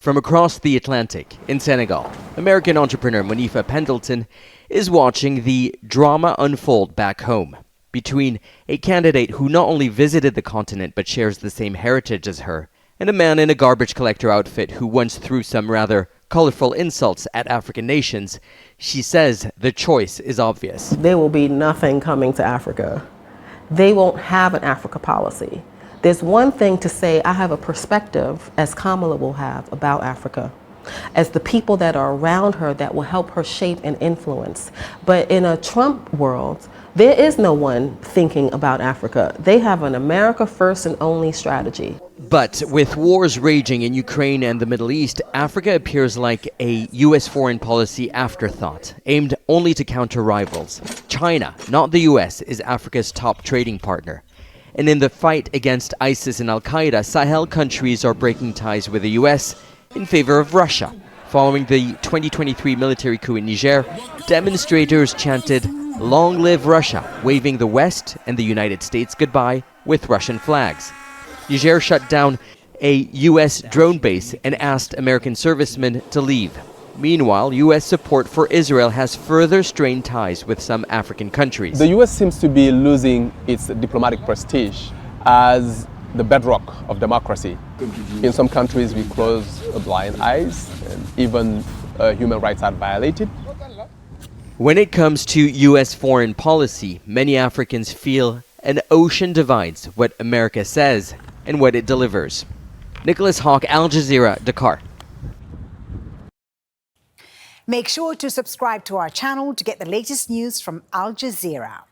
From across the Atlantic, in Senegal, American entrepreneur Monifa Pendleton is watching the drama unfold back home between a candidate who not only visited the continent but shares the same heritage as her, and a man in a garbage collector outfit who once threw some rather colorful insults at African nations. She says the choice is obvious. There will be nothing coming to Africa. They won't have an Africa policy. There's one thing to say, I have a perspective, as Kamala will have, about Africa, as the people that are around her that will help her shape and influence. But in a Trump world, there is no one thinking about Africa. They have an America first and only strategy. But with wars raging in Ukraine and the Middle East, Africa appears like a U.S. foreign policy afterthought, aimed only to counter rivals. China, not the U.S., is Africa's top trading partner. And in the fight against ISIS and Al-Qaeda, Sahel countries are breaking ties with the U.S. in favor of Russia. Following the 2023 military coup in Niger, demonstrators chanted, "Long live Russia," waving the West and the United States goodbye with Russian flags. Niger shut down a U.S. drone base and asked American servicemen to leave. Meanwhile, U.S. support for Israel has further strained ties with some African countries. The U.S. seems to be losing its diplomatic prestige as the bedrock of democracy. In some countries, we close blind eyes, and even human rights are violated. When it comes to U.S. foreign policy, many Africans feel an ocean divides what America says and what it delivers. Nicolas, Haque, Al Jazeera, Dakar. Make sure to subscribe to our channel to get the latest news from Al Jazeera.